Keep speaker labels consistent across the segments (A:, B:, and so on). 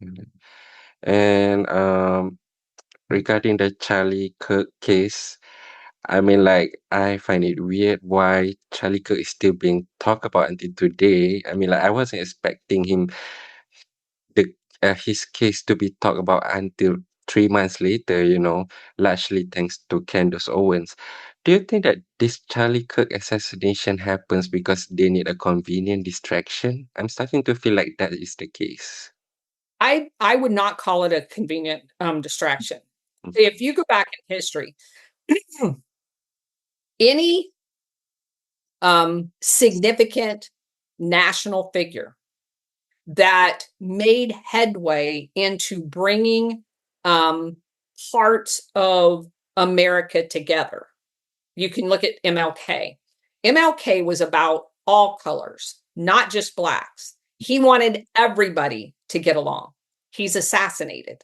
A: Mhm. And regarding the Charlie Kirk case, I mean, like, I find it weird why Charlie Kirk is still being talked about until today. I mean, like, I wasn't expecting the his case to be talked about until 3 months later, largely thanks to Candace Owens. Do you think that this Charlie Kirk assassination happens because they need a convenient distraction? I'm starting to feel like that is the case.
B: I would not call it a convenient distraction. If you go back in history, any significant national figure that made headway into bringing um, parts of America together. You can look at MLK. MLK was about all colors, not just blacks. He wanted everybody to get along. He's assassinated.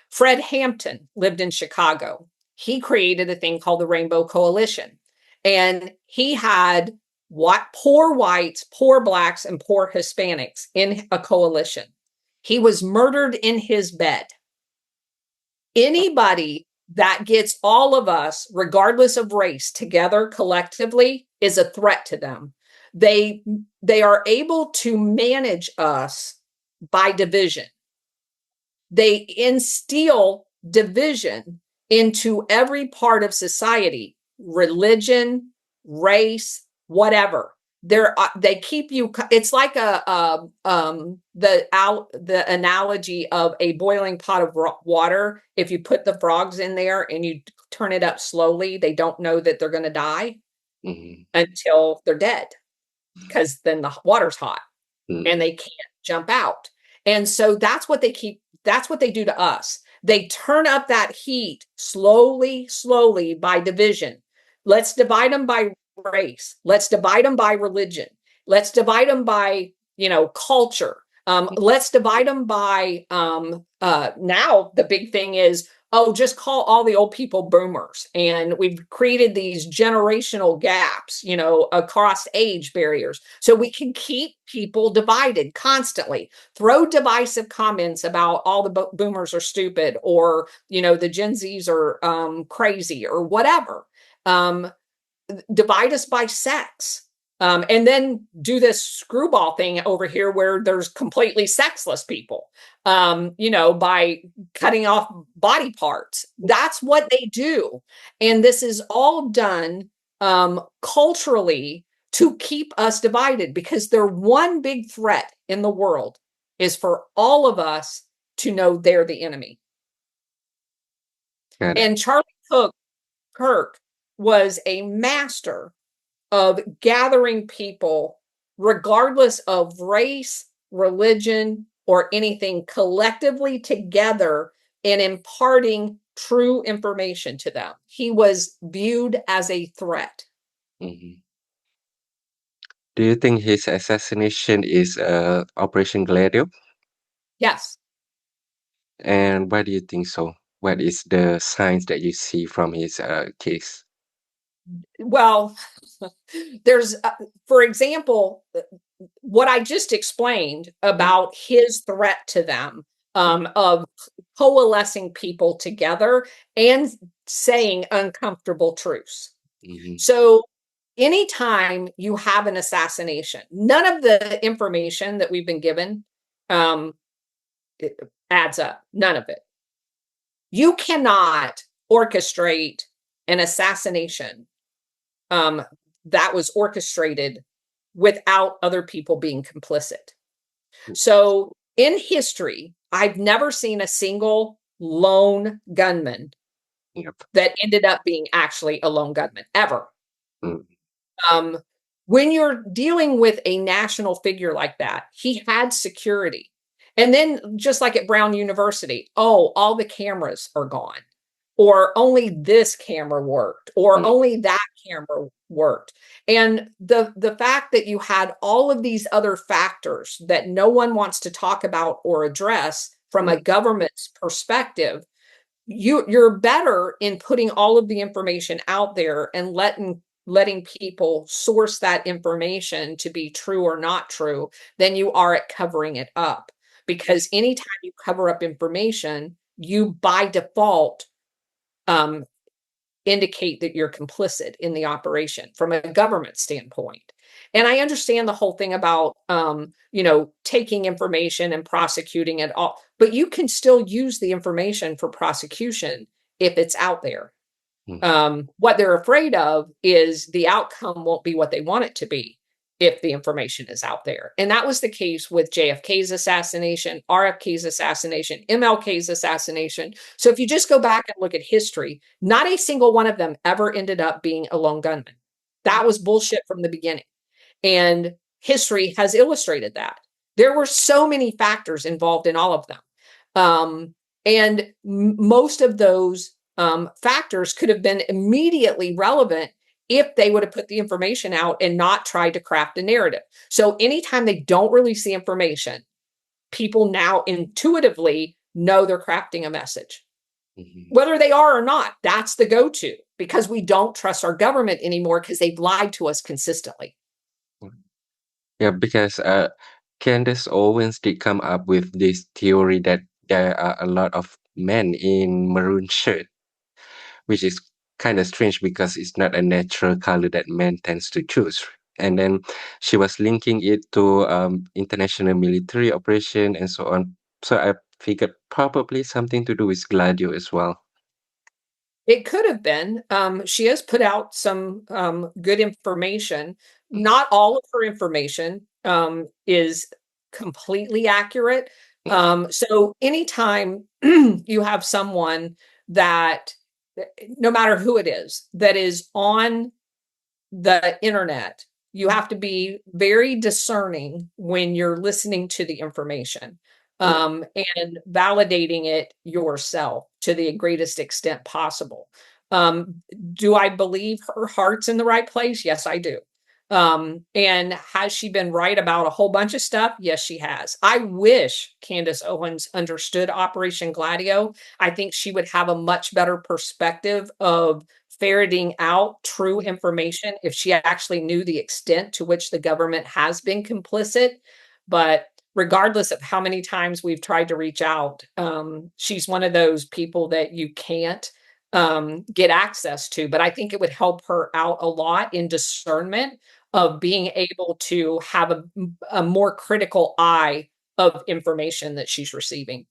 B: Fred Hampton lived in Chicago. He created a thing called the Rainbow Coalition. And he had what poor whites, poor blacks, and poor Hispanics in a coalition. He was murdered in his bed. Anybody that gets all of us, regardless of race, together collectively is a threat to them. They they are able to manage us by division. They instill division into every part of society, religion, race, whatever. They keep you. It's like the analogy of a boiling pot of water. If you put the frogs in there and you turn it up slowly, they don't know that they're going to die
A: Mhm.
B: until they're dead because then the water's hot and
A: Mm.
B: they can't jump out. And so that's what they do to us. They turn up that heat slowly, slowly by division. Let's divide them by race. Let's divide them by religion. Let's divide them by, culture. Let's divide them by, now the big thing is, oh, just call all the old people boomers. And we've created these generational gaps, across age barriers. So we can keep people divided constantly. Throw divisive comments about all the boomers are stupid or, the Gen Zs are crazy or whatever. Um, Divide us by sex. And then do this screwball thing over here where there's completely sexless people, by cutting off body parts. That's what they do. And this is all done culturally to keep us divided because their one big threat in the world is for all of us to know they're the enemy.
A: Got it.
B: And Kirk was a master of gathering people, regardless of race, religion, or anything, collectively together and imparting true information to them. He was viewed as a threat.
A: Mhm. Do you think his assassination is Operation Gladio?
B: Yes.
A: And why do you think so? What is the signs that you see from his case?
B: Well, there's, for example, what I just explained
A: Mm.
B: about his threat to them, of coalescing people together and saying uncomfortable truths.
A: Mhm.
B: So, anytime you have an assassination, none of the information that we've been given um, it adds up. None of it. You cannot orchestrate an assassination um, that was orchestrated without other people being complicit. So in history, I've never seen a single lone gunman
A: Yep.
B: that ended up being actually a lone gunman ever.
A: Mm.
B: Um, when you're dealing with a national figure like that, he had security. And then, just like at Brown University, oh, all the cameras are gone, or only this camera worked, or
A: Mm.
B: only that camera worked. And the fact that you had all of these other factors that no one wants to talk about or address from a
A: Mm.
B: government's perspective, you're better in putting all of the information out there and letting people source that information to be true or not true than you are at covering it up because anytime you cover up information, you by default um, indicate that you're complicit in the operation from a government standpoint. And I understand the whole thing about taking information and prosecuting it all, but you can still use the information for prosecution if it's out there.
A: mm,
B: What they're afraid of is the outcome won't be what they want it to be if the information is out there. And that was the case with JFK's assassination, RFK's assassination, MLK's assassination. So if you just go back and look at history, not a single one of them ever ended up being a lone gunman. That was bullshit from the beginning. And history has illustrated that. There were so many factors involved in all of them. And most of those factors could have been immediately relevant if they would have put the information out and not tried to craft a narrative. So anytime they don't release the information, people now intuitively know they're crafting a message.
A: mhm.
B: Whether they are or not, that's the go-to, because we don't trust our government anymore because they've lied to us consistently.
A: Yeah, because Candace Owens did come up with this theory that there are a lot of men in maroon shirt, which is kind of strange because it's not a natural color that men tends to choose. And then she was linking it to international military operation and so on. So I figured probably something to do with Gladio as well.
B: It could have been. She has put out some good information. Not all of her information is completely accurate. So anytime you have someone that, no matter who it is, that is on the internet, you have to be very discerning when you're listening to the information and validating it yourself to the greatest extent possible. Um, do I believe her heart's in the right place? Yes, I do. And has she been right about a whole bunch of stuff? Yes, she has. I wish Candace Owens understood Operation Gladio. I think she would have a much better perspective of ferreting out true information if she actually knew the extent to which the government has been complicit. But regardless of how many times we've tried to reach out, she's one of those people that you can't get access to. But I think it would help her out a lot in discernment of being able to have a more critical eye of information that she's receiving.